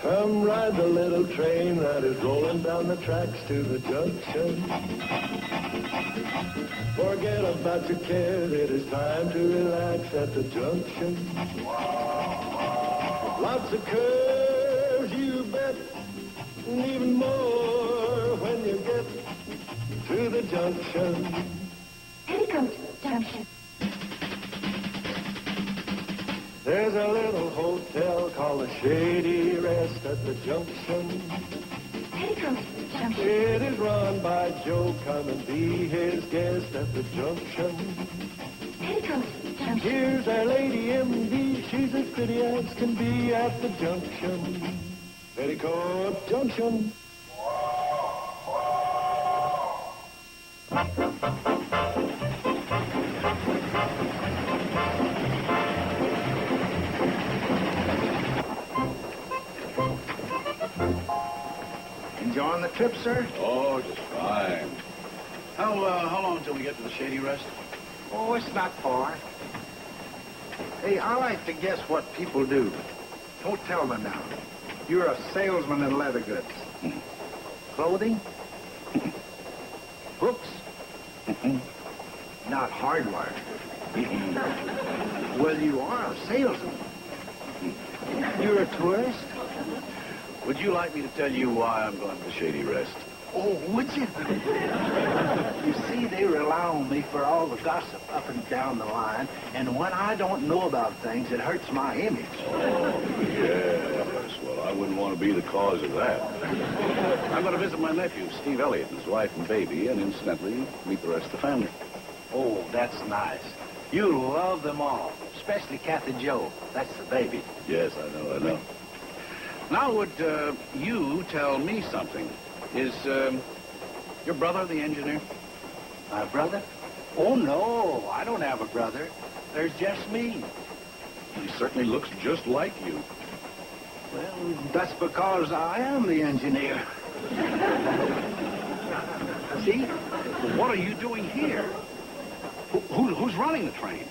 Come ride the little train that is rolling down the tracks to the junction. Forget about your cares, it is time to relax at the junction. Lots of curves, you bet, and even more when you get to the junction. Petticoat Junction. There's a little hotel called the Shady Rest at the junction. Petticoat Junction. It is run by Joe. Come and be his guest at the junction. Petticoat Junction. Here's our lady M.D. She's as pretty as can be at the junction. Petticoat Junction. Enjoying the trip, sir? Oh, just fine. How long until we get to the Shady Rest? Oh, it's not far. Hey, I like to guess what people do. Don't tell me now. You're a salesman in leather goods. Clothing? Books? Not hardware. Well, you are a salesman. You're a tourist? Would you like me to tell you why I'm going to the Shady Rest? Oh, would you? You see, they rely on me for all the gossip up and down the line, and when I don't know about things, it hurts my image. Oh, yes. Well, I wouldn't want to be the cause of that. I'm going to visit my nephew, Steve Elliott, and his wife and baby, and incidentally, meet the rest of the family. Oh, that's nice. You love them all, especially Kathy Joe. That's the baby. Yes, I know. Now, would you tell me something? Is your brother the engineer? My brother? Oh, no, I don't have a brother. There's just me. He certainly looks just like you. Well, that's because I am the engineer. See? What are you doing here? Who's running the train?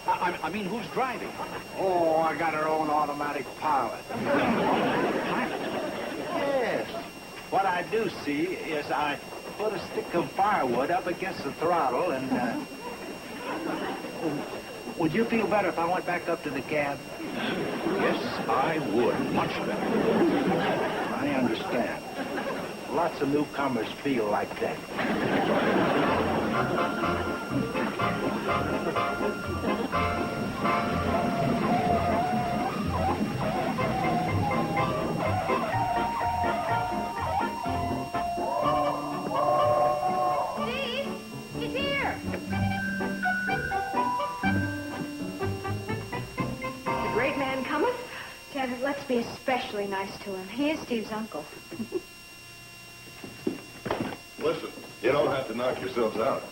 I mean, who's driving? Oh, I got our own automatic pilot. Pilot? Yes. What I do see is I put a stick of firewood up against the throttle and, would you feel better if I went back up to the cab? Yes, I would. Much better. I understand. Lots of newcomers feel like that. Let's be especially nice to him. He is Steve's uncle. Listen, you don't have to knock yourselves out.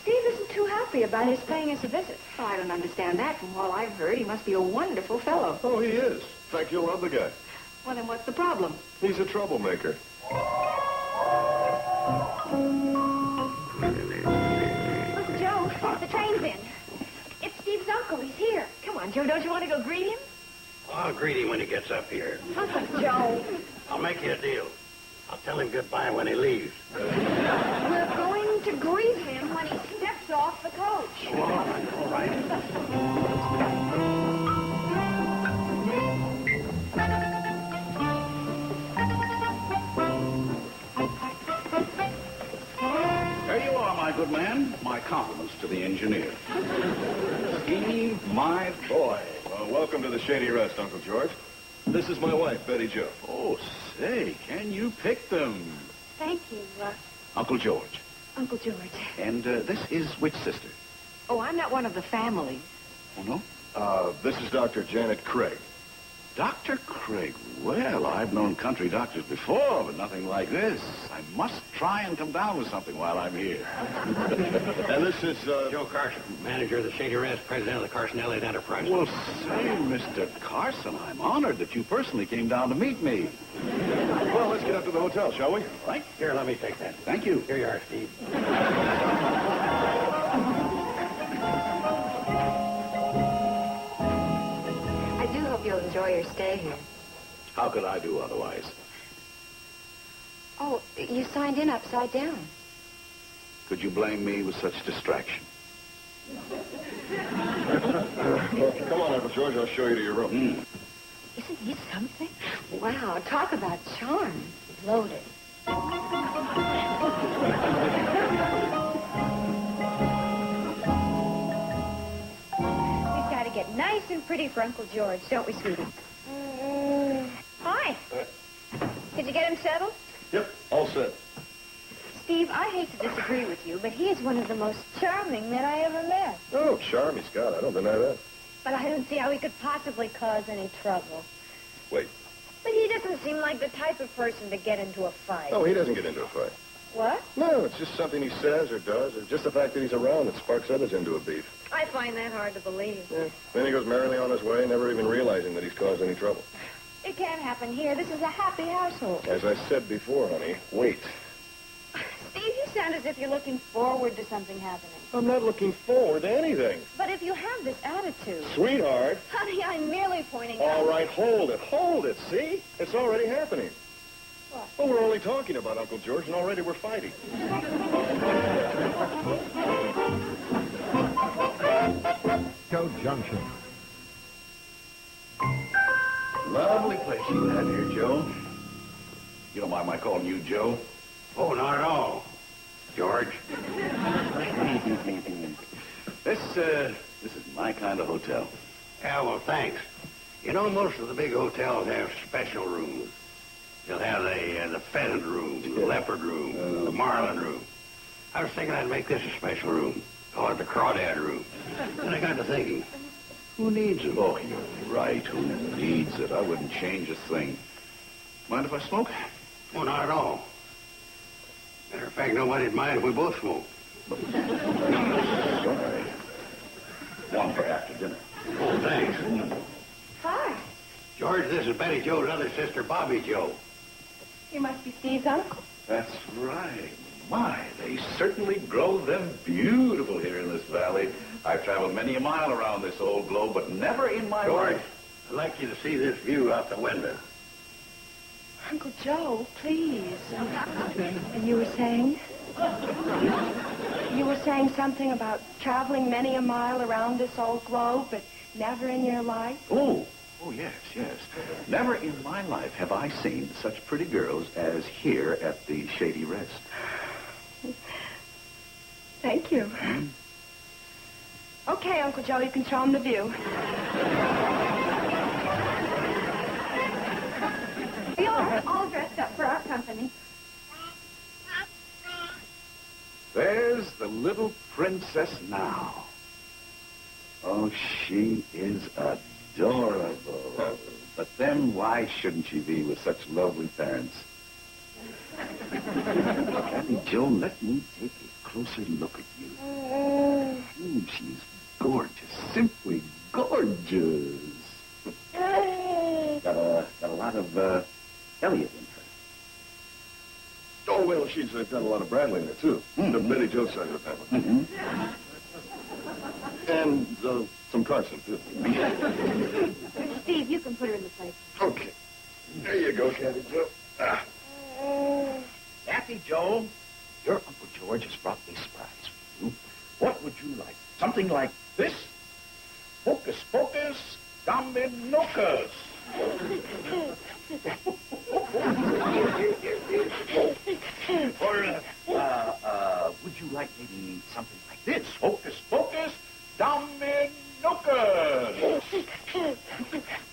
Steve isn't too happy about his paying us a visit. Oh, I don't understand that. From all I've heard, he must be a wonderful fellow. Oh, he is. In fact, you'll love the guy. Well, then what's the problem? He's a troublemaker. Uncle Joe, the train's in. It's Steve's uncle. He's here. Come on, Joe. Don't you want to go greet him? I'll greet him when he gets up here. Uncle Joe. I'll make you a deal. I'll tell him goodbye when he leaves. We're going to greet him when he steps off the coach. All right. There you are, my good man. My compliments to the engineer. Steve, my boy. Well, welcome to the Shady Rest, Uncle George. This is my wife, Betty Jo. Oh, say, can you pick them? Thank you, Uncle George. Uncle George. And this is which sister? Oh, I'm not one of the family. Oh, no? This is Dr. Janet Craig. Dr. Craig. Well, I've known country doctors before, but nothing like this. I must try and come down with something while I'm here. And this is, Joe Carson, manager of the Shady Rest, president of the Carson Elliott Enterprise. Well, say, Mr. Carson, I'm honored that you personally came down to meet me. well, let's get up to the hotel, shall we? Right? Here, let me take that. Thank you. Here you are, Steve. I do hope you'll you'll enjoy your stay here. How could I do otherwise? Oh, you signed in upside down. Could you blame me with such distraction? Come on, Uncle George. I'll show you to your room. Isn't he something? Wow, talk about charm. Loaded. We've got to get nice and pretty for Uncle George, don't we, sweetie? Hi. Did you get him settled? Yep, all set. Steve, I hate to disagree with you, but he is one of the most charming men I ever met. Oh, charm he's got. I don't deny that. But I don't see how he could possibly cause any trouble. Wait. But he doesn't seem like the type of person to get into a fight. No, he doesn't get into a fight. What? No, it's just something he says or does, or just the fact that he's around that sparks others into a beef. I find that hard to believe. Yeah. Then he goes merrily on his way, never even realizing that he's caused any trouble. It can't happen here. This is a happy household. As I said before, honey, wait. Steve, you sound as if you're looking forward to something happening. I'm not looking forward to anything. But if you have this attitude... Sweetheart. Honey, I'm merely pointing out... All right, hold it, see? It's already happening. What? Well, we're only talking about Uncle George, and already we're fighting. Petticoat Junction. Lovely place you have here, Joe. You don't mind my calling you Joe? Oh, not at all. George. This is my kind of hotel. Yeah, well, thanks. You know, most of the big hotels have special rooms. You'll have the pheasant room, the leopard room, the marlin room. I was thinking I'd make this a special room. Call it the crawdad room. Then I got to thinking, who needs it? Oh, you're right. Who needs it? I wouldn't change a thing. Mind if I smoke? Oh, not at all. Matter of fact, nobody'd mind if we both smoked. Sorry. One for after dinner. Oh, thanks. Hi. George, this is Betty Joe's other sister, Bobby Joe. You must be Steve's uncle. That's right. My, they certainly grow them beautiful here in this valley. I've traveled many a mile around this old globe, but never in my George, life. I'd like you to see this view out the window. Uncle Joe, please. And you were saying? You were saying something about traveling many a mile around this old globe, but never in your life? Oh, yes. Never in my life have I seen such pretty girls as here at the Shady Rest. Thank you. Okay, Uncle Joe, you can show him the view. We are all dressed up for our company. There's the little princess now. Oh, she is adorable. But then why shouldn't she be with such lovely parents? Kathy Joe, let me take a closer look at you. She's gorgeous, simply gorgeous. Got a lot of Elliot in her. Oh, well, she's got a lot of Bradley in her, too. The Betty Joe side of the family. And some Carson, too. Steve, you can put her in the place. Okay. There you go, Kathy Joe. Kathy Joe, your Uncle George has brought a surprise for you. What would you like? Something like this? Hocus pocus, dominocus. Or, would you like maybe something like this? Hocus pocus, dominocus.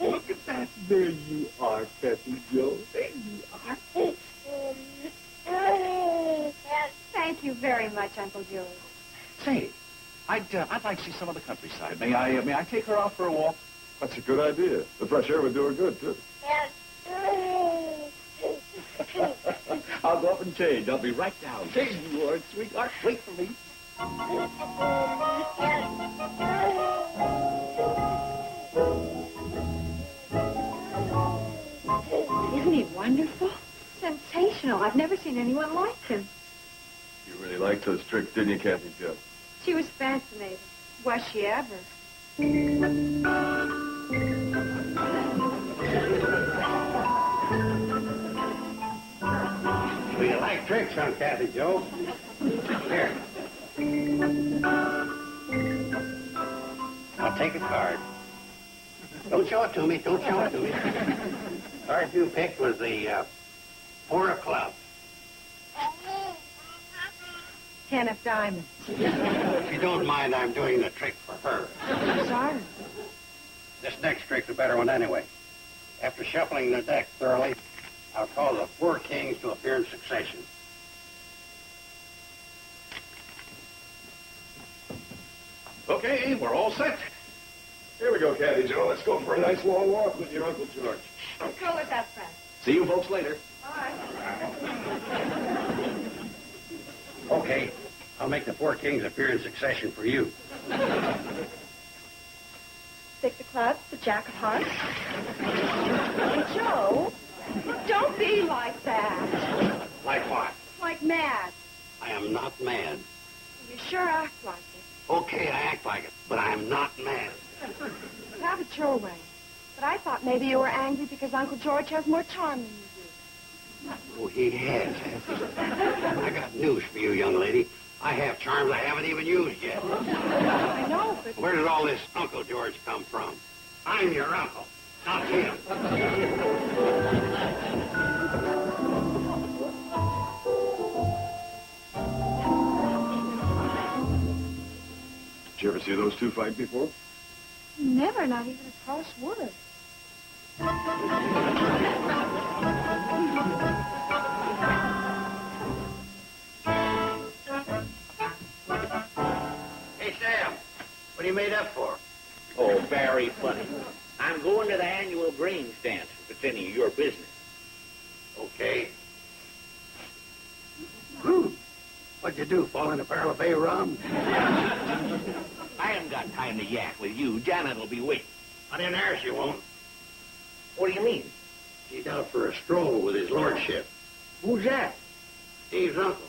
Look at that. There you are, Kathy Joe. There you are. Thank you very much, Uncle George. Say, I'd like to see some of the countryside. May I take her out for a walk? That's a good idea. The fresh air would do her good, too. I'll go up and change. I'll be right down. There you are, sweetheart. Wait for me. Isn't he wonderful? Sensational. I've never seen anyone like him. You really liked those tricks, didn't you, Kathy Joe? She was fascinating. Was she ever? tricks on Kathy, Joe. Here. Now take a card. Don't show it to me. Don't show it to me. Card you picked was the 4 of clubs. 10 of diamonds. If you don't mind, I'm doing the trick for her. Sorry. This next trick's a better one anyway. After shuffling the deck thoroughly, I'll call the 4 kings to appear in succession. Okay, we're all set. Here we go, Kathy Joe. Let's go for a nice long walk with your Uncle George. Go with that friend. See you folks later. Bye. Okay, I'll make the 4 kings appear in succession for you. 6 of clubs, the jack of hearts. Joe, don't be like that. Like what? Like mad. I am not mad. You sure act like it. Okay, I act like it, but I am not mad. Have it your way. But I thought maybe you were angry because Uncle George has more charm than you do. Oh, he has he? I got news for you, young lady. I have charms I haven't even used yet. I know, but... Where did all this Uncle George come from? I'm your uncle, not him. Did you ever see those two fight before? Never, not even a cross word. Hey, Sam, what are you made up for? Oh, very funny. I'm going to the annual grains dance, if it's any of your business. Okay. Whew. What'd you do, fall in a barrel of bay rum? I haven't got time to yak with you. Janet will be waiting. Not in there, she won't. What do you mean? She's out for a stroll with his lordship. Who's that? Steve's uncle.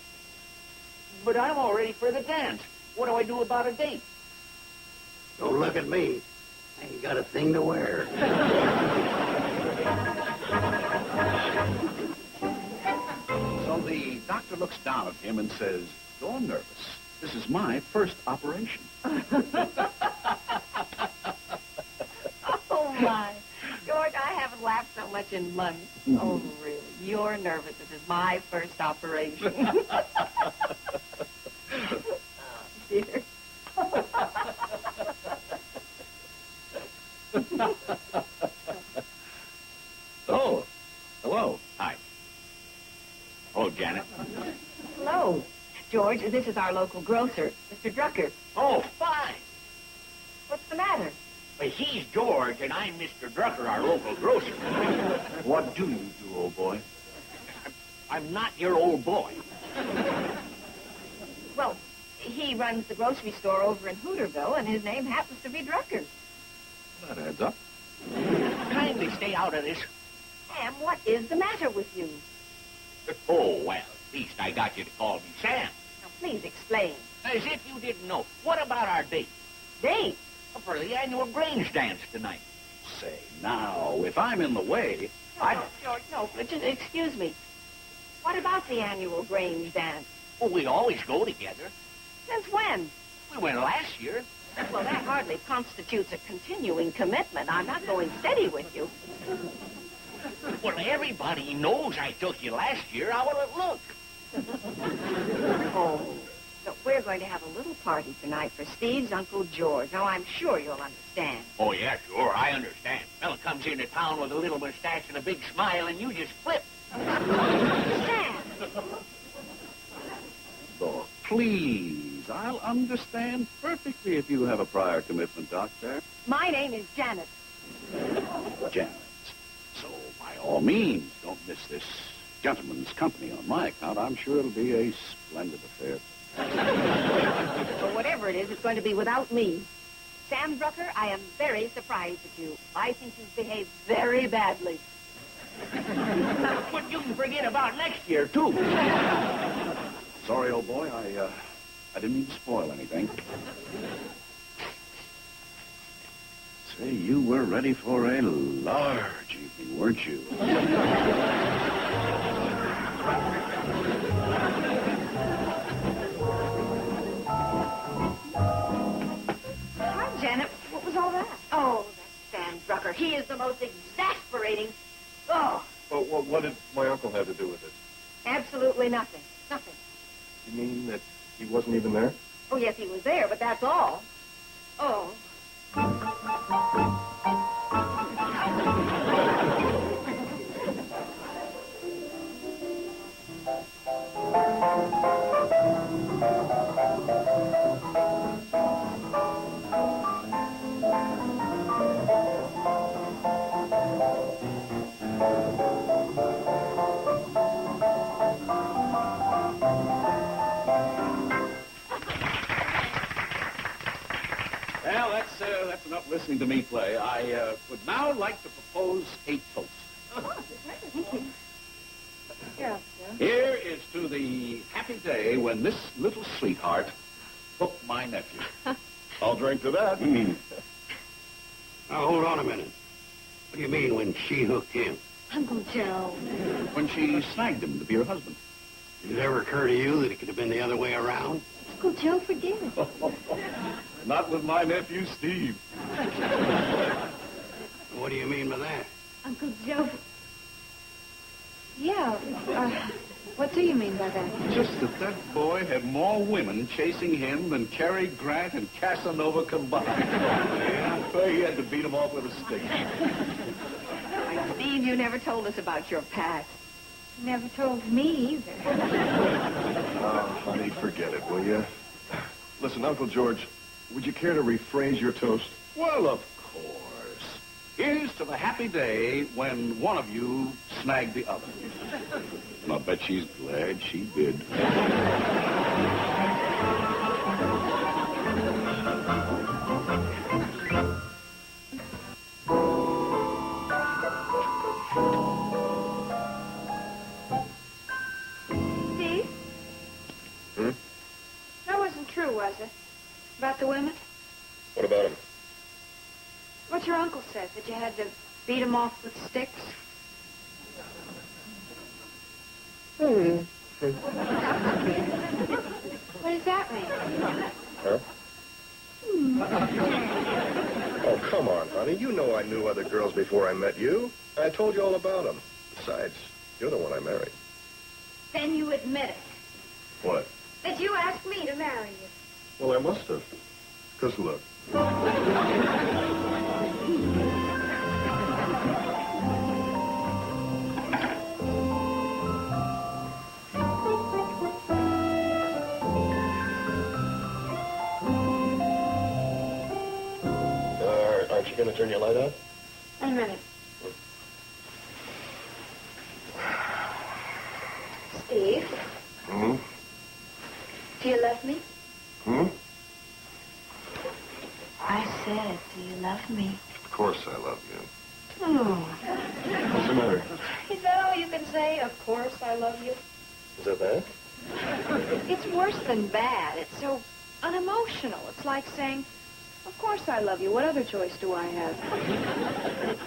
But I'm all ready for the dance. What do I do about a date? Don't look at me. I ain't got a thing to wear. So the doctor looks down at him and says, "You're nervous. This is my first operation." Oh, my. George, I haven't laughed so much in months. Oh, really? You're nervous. This is my first operation. Oh, dear. Oh, hello. Hi. Hello, Janet. Hello. George, this is our local grocer, Mr. Drucker. Oh, fine. What's the matter? But he's George, and I'm Mr. Drucker, our local grocer. What do you do, old boy? I'm not your old boy. Well, he runs the grocery store over in Hooterville, and his name happens to be Drucker. That adds up. Kindly stay out of this. Sam, what is the matter with you? Oh, well, at least I got you to call me Sam. Now, please explain. As if you didn't know. What about our date? Date? For the annual grains dance tonight. Say, now, if I'm in the way, No, George, no, but just excuse me. What about the annual Grange dance? Well, we always go together. Since when? We went last year. Well, that hardly constitutes a continuing commitment. I'm not going steady with you. Well, everybody knows I took you last year. How will it look? Oh, so we're going to have a little party tonight for Steve's Uncle George. Now, I'm sure you'll understand. Oh, yeah, sure, I understand. Fella comes into town with a little mustache and a big smile, and you just flip. Sam! oh, please, I'll understand perfectly if you have a prior commitment, Doctor. My name is Janet. Janet. So, by all means, don't miss this gentleman's company on my account. I'm sure it'll be a splendid affair. Well, whatever it is, it's going to be without me. Sam Drucker, I am very surprised at you. I think you've behaved very badly. But you can forget about next year, too. Sorry, old boy, I didn't mean to spoil anything. Say, you were ready for a large evening, weren't you? He is the most exasperating... Oh, Well, what did my uncle have to do with it? absolutely nothing. Nothing. You mean that he wasn't even there? Oh, yes, he was there, but that's all. Oh. Well, that's enough listening to me play. I would now like to propose a toast. Thank you. Yeah, Here is to the happy day when this little sweetheart hooked my nephew. I'll drink to that. Now, hold on a minute. What do you mean when she hooked him? Uncle Joe. When she snagged him to be her husband. Did it ever occur to you that it could have been the other way around? Uncle Joe, forget it. Not with my nephew, Steve. What do you mean by that? Uncle Joe. Yeah, what do you mean by that? Just that boy had more women chasing him than Cary Grant and Casanova combined. Well, he had to beat him off with a stick. Steve, you never told us about your past. You never told me either. Oh, honey, forget it, will you? Listen, Uncle George, would you care to rephrase your toast? Well, of course. Here's to the happy day when one of you snagged the other. And I bet she's glad she did. Steve? That wasn't true, was it? About the women? What about him? What your uncle said, that you had to beat him off with sticks? What does that mean? Huh? Oh, come on, honey. You know I knew other girls before I met you. I told you all about them. Besides, you're the one I married. Then you admit it. What? That you asked me to marry you. Well, I must have. Because look. Aren't you going to turn your light on? Wait a minute. Steve, Hmm? do you love me? Hmm? I said, do you love me? Of course I love you. Oh. What's the matter? Is that all you can say? Of course I love you. Is that bad? It's worse than bad. It's so unemotional. It's like saying, of course I love you. What other choice do I have?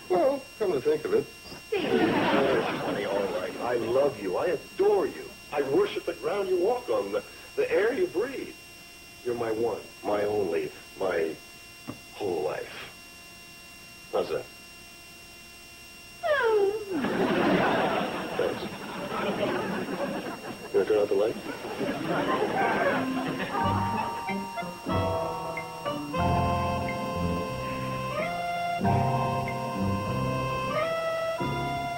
Well, come to think of it. Steve. Oh, honey, all right. I love you. I adore you. I worship the ground you walk on, the air you breathe. You're my one, my only, my whole life. How's that? Thanks. You want to turn out the light?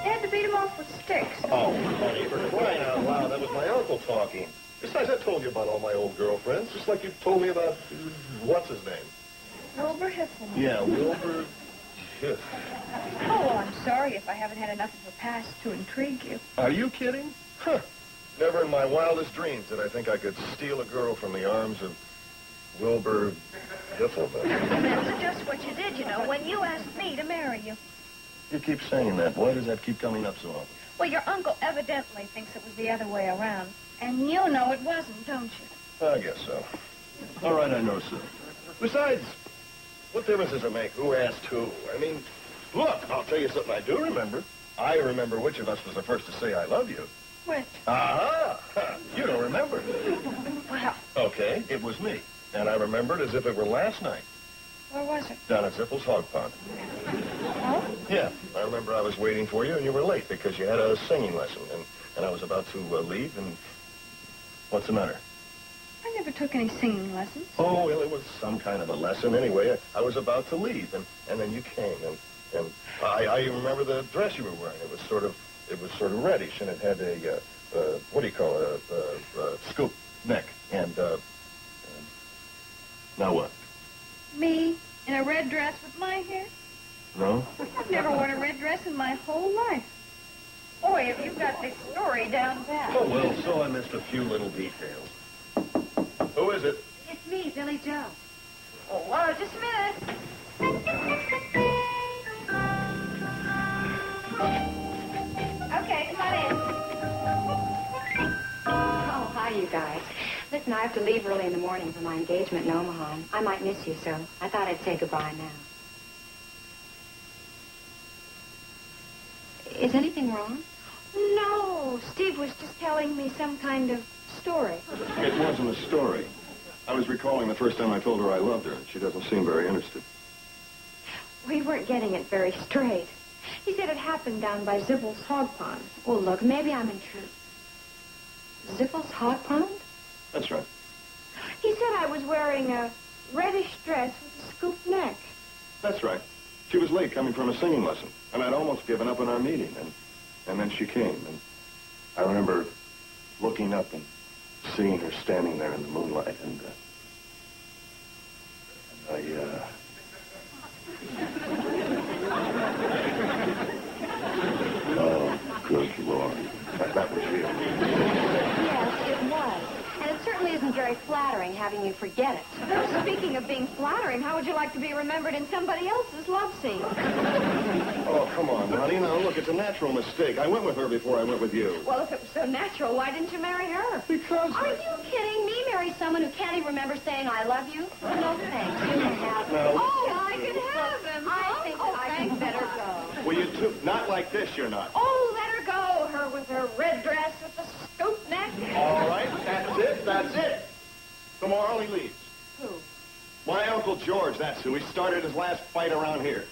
You had to beat him off with sticks. Oh, honey, for crying out loud, that was my uncle talking. Besides, I told you about all my old girlfriends, just like you told me about, what's his name? Wilbur Hiffen. Yeah, Wilbur Hiff. Oh, I'm sorry if I haven't had enough of a past to intrigue you. Are you kidding? Huh. Never in my wildest dreams did I think I could steal a girl from the arms of Wilbur Hiffelman. That's just what you did, you know, when you asked me to marry you. You keep saying that. Why does that keep coming up so often? Well, your uncle evidently thinks it was the other way around. And you know it wasn't, don't you? I guess so. All right, I know so. Besides, what difference does it make who asked who? I mean, look, I'll tell you something I do remember. I remember which of us was the first to say I love you. Which? Aha! You don't remember. Well, Okay, it was me. And I remember it as if it were last night. Where was it? Down at Zippel's Hog Pond. Oh? Yeah, I remember I was waiting for you, and you were late because you had a singing lesson, and I was about to leave, and what's the matter? I never took any singing lessons. Oh, well, it was some kind of a lesson. Anyway, I was about to leave, and then you came, and I even remember the dress you were wearing. It was sort of reddish, and it had a, what do you call it, a scoop neck, and now what? Me in a red dress with my hair? No? I've never worn a red dress in my whole life. Boy, have you got this story down pat. Oh, well, so I missed a few little details. Who is it? It's me, Billy Joe. Oh, wow, just a minute. Okay, come on in. Oh, hi, you guys. Listen, I have to leave early in the morning for my engagement in Omaha. I might miss you, so I thought I'd say goodbye now. Is anything wrong? No, Steve was just telling me some kind of story. It wasn't a story. I was recalling the first time I told her I loved her, and she doesn't seem very interested. We weren't getting it very straight. He said it happened down by Zippel's Hog Pond. Oh, look, maybe I'm in truth. Zippel's Hog Pond? That's right. He said I was wearing a reddish dress with a scoop neck. That's right. She was late coming from a singing lesson, and I'd almost given up on our meeting, and then she came, and I remember looking up and seeing her standing there in the moonlight, and oh, good Lord. That was real. Yes, it was. And it certainly isn't very flattering having you forget it. Speaking of being flattering, how would you like to be remembered in somebody else's love scene? Oh, come on, honey. Now, look, it's a natural mistake. I went with her before I went with you. Well, if it was so natural, why didn't you marry her? Because... Are you kidding me? Marry someone who can't even remember saying I love you? No, thanks. You can have No. Oh, I can have him. I think I'd better go. Well, you two... Not like this, you're not. Oh, let her go. Her with her red dress with the scoop neck. All right, that's it. Tomorrow he leaves. Who? My Uncle George, that's who. He started his last fight around here.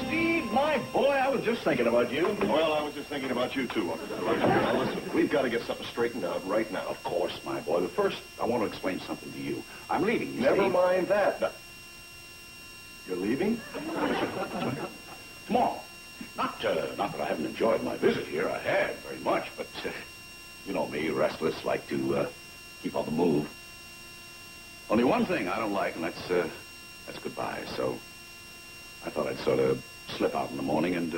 Steve, my boy, I was just thinking about you. Well, I was just thinking about you, too, Uncle George. Now, listen, we've got to get something straightened out right now. Of course, my boy. But first, I want to explain something to you. I'm leaving, you Never see. mind that. Now, you're leaving? Tomorrow. Not that I haven't enjoyed my visit here. I have, very much. But, you know me, restless, like to keep on the move. Only one thing I don't like, and that's goodbye. So I thought I'd sort of slip out in the morning, and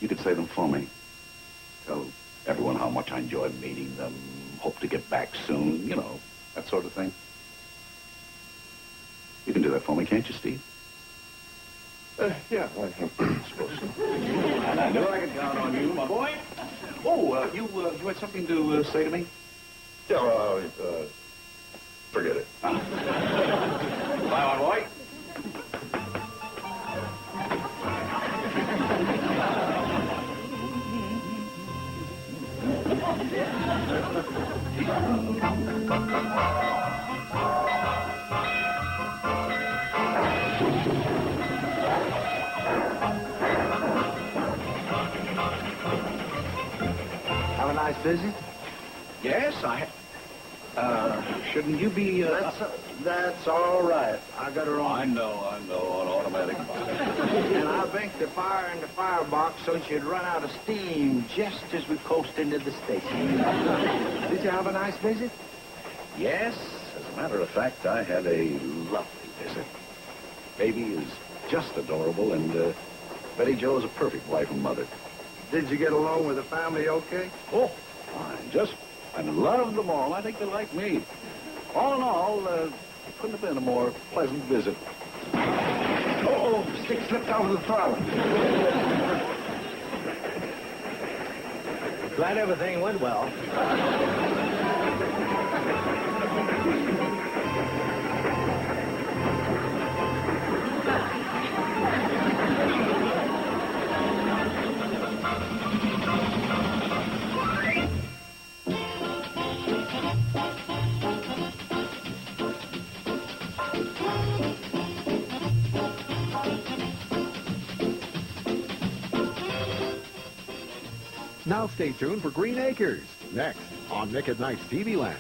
you could say them for me. Tell everyone how much I enjoyed meeting them, hope to get back soon, you know, that sort of thing. You can do that for me, can't you, Steve? Yeah, I suppose so. And I knew I could count on you, my boy. Oh, you had something to say to me? Yeah, forget it. Bye, my boy. Have a nice visit? Yes, shouldn't you be, That's all right. I got her on. I know, an automatic pilot. And I banked the fire in the firebox so she'd run out of steam just as we coasted into the station. Did you have a nice visit? Yes, as a matter of fact, I had a lovely visit. Baby is just adorable, and Betty Jo is a perfect wife and mother. Did you get along with the family okay? Oh, fine. I love them all. I think they like me. All in all, couldn't have been a more pleasant visit. Oh, stick slipped out of the throttle. Glad everything went well. Now stay tuned for Green Acres, next on Nick at Night's TV Land.